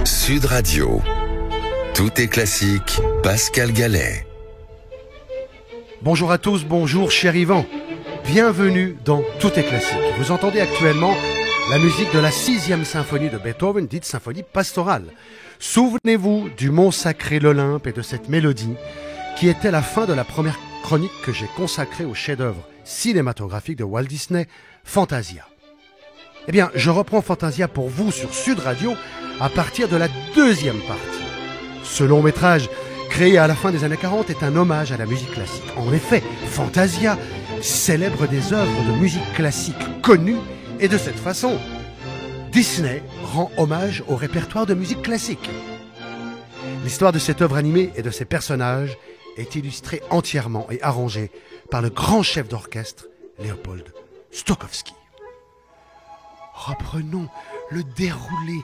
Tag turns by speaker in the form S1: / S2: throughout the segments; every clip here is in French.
S1: Sud Radio. Tout est classique. Pascal Gallet.
S2: Bonjour à tous, bonjour cher Yvan. Bienvenue dans Tout est classique. Vous entendez actuellement la musique de la 6e symphonie de Beethoven, dite symphonie pastorale. Souvenez-vous du mont sacré l'Olympe et de cette mélodie qui était la fin de la première chronique que j'ai consacrée au chef-d'œuvre cinématographique de Walt Disney, Fantasia. Eh bien, je reprends Fantasia pour vous sur Sud Radio à partir de la deuxième partie. Ce long métrage, créé à la fin des années 40, est un hommage à la musique classique. En effet, Fantasia célèbre des œuvres de musique classique connues et de cette façon, Disney rend hommage au répertoire de musique classique. L'histoire de cette œuvre animée et de ses personnages est illustrée entièrement et arrangée par le grand chef d'orchestre Léopold Stokowski. Reprenons le déroulé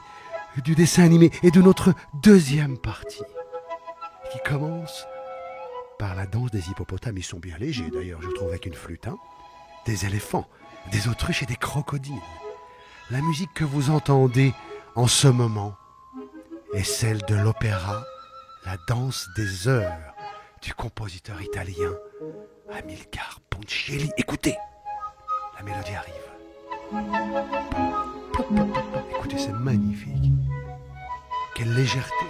S2: du dessin animé et de notre deuxième partie, qui commence par la danse des hippopotames. Ils sont bien légers d'ailleurs, je trouve, avec une flûte, hein, des éléphants, des autruches et des crocodiles. La musique que vous entendez en ce moment est celle de l'opéra La danse des heures du compositeur italien Amilcare Ponchielli. Écoutez, la mélodie arrive. Écoutez, c'est magnifique. Quelle légèreté.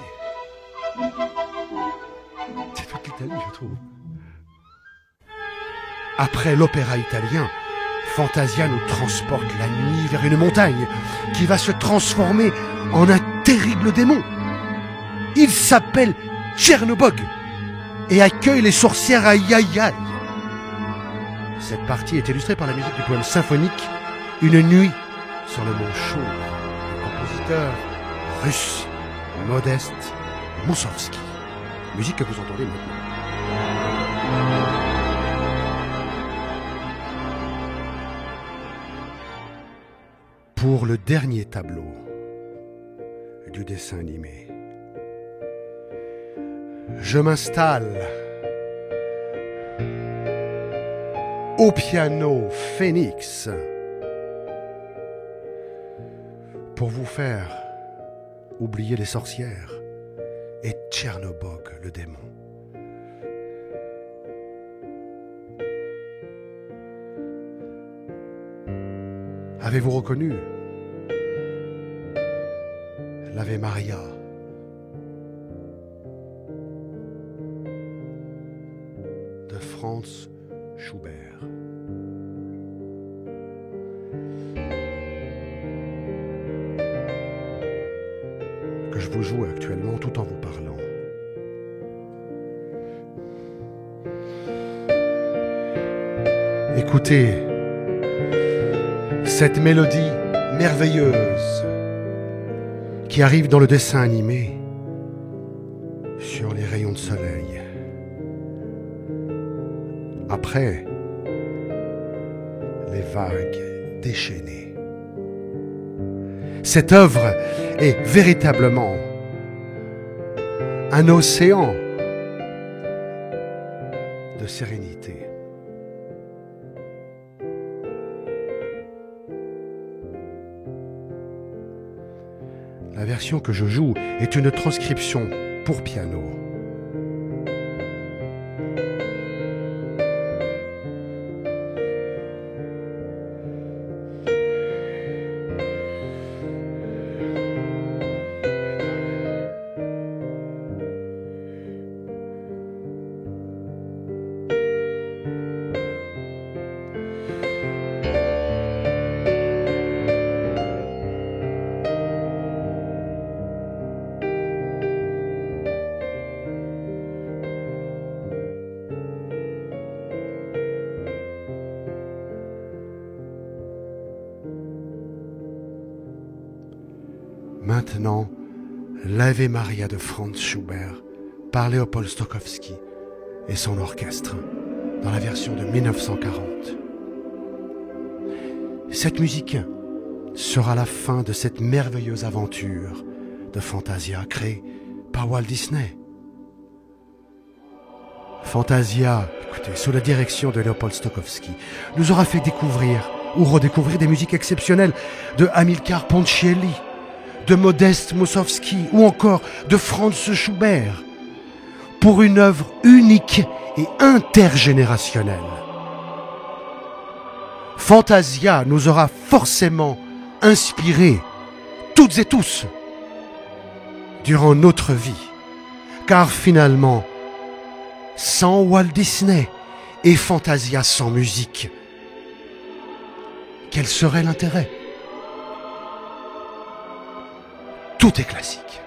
S2: C'est toute l'Italie, je trouve. Après l'opéra italien, Fantasia nous transporte la nuit vers une montagne qui va se transformer en un terrible démon. Il s'appelle Tchernobog et accueille les sorcières aïe aïe aïe. Cette partie est illustrée par la musique du poème symphonique Une nuit sur le mont Chauve, du compositeur russe Modeste Moussovski. Musique que vous entendez maintenant. Pour le dernier tableau du dessin animé, je m'installe au piano Phoenix pour vous faire oublier les sorcières et Tchernobog, le démon. Avez-vous reconnu l'Ave Maria de Franz Schubert? Que je vous joue actuellement tout en vous parlant. Écoutez cette mélodie merveilleuse qui arrive dans le dessin animé sur les rayons de soleil. Après, les vagues déchaînées. Cette œuvre est véritablement un océan de sérénité. La version que je joue est une transcription pour piano. Maintenant, l'Ave Maria de Franz Schubert par Léopold Stokowski et son orchestre dans la version de 1940. Cette musique sera la fin de cette merveilleuse aventure de Fantasia créée par Walt Disney. Fantasia, écoutez, sous la direction de Léopold Stokowski, nous aura fait découvrir ou redécouvrir des musiques exceptionnelles de Amilcare Ponchielli, de Modeste Moussorgsky ou encore de Franz Schubert, pour une œuvre unique et intergénérationnelle. Fantasia nous aura forcément inspirés, toutes et tous, durant notre vie, car finalement, sans Walt Disney et Fantasia sans musique, quel serait l'intérêt? Tout est classique.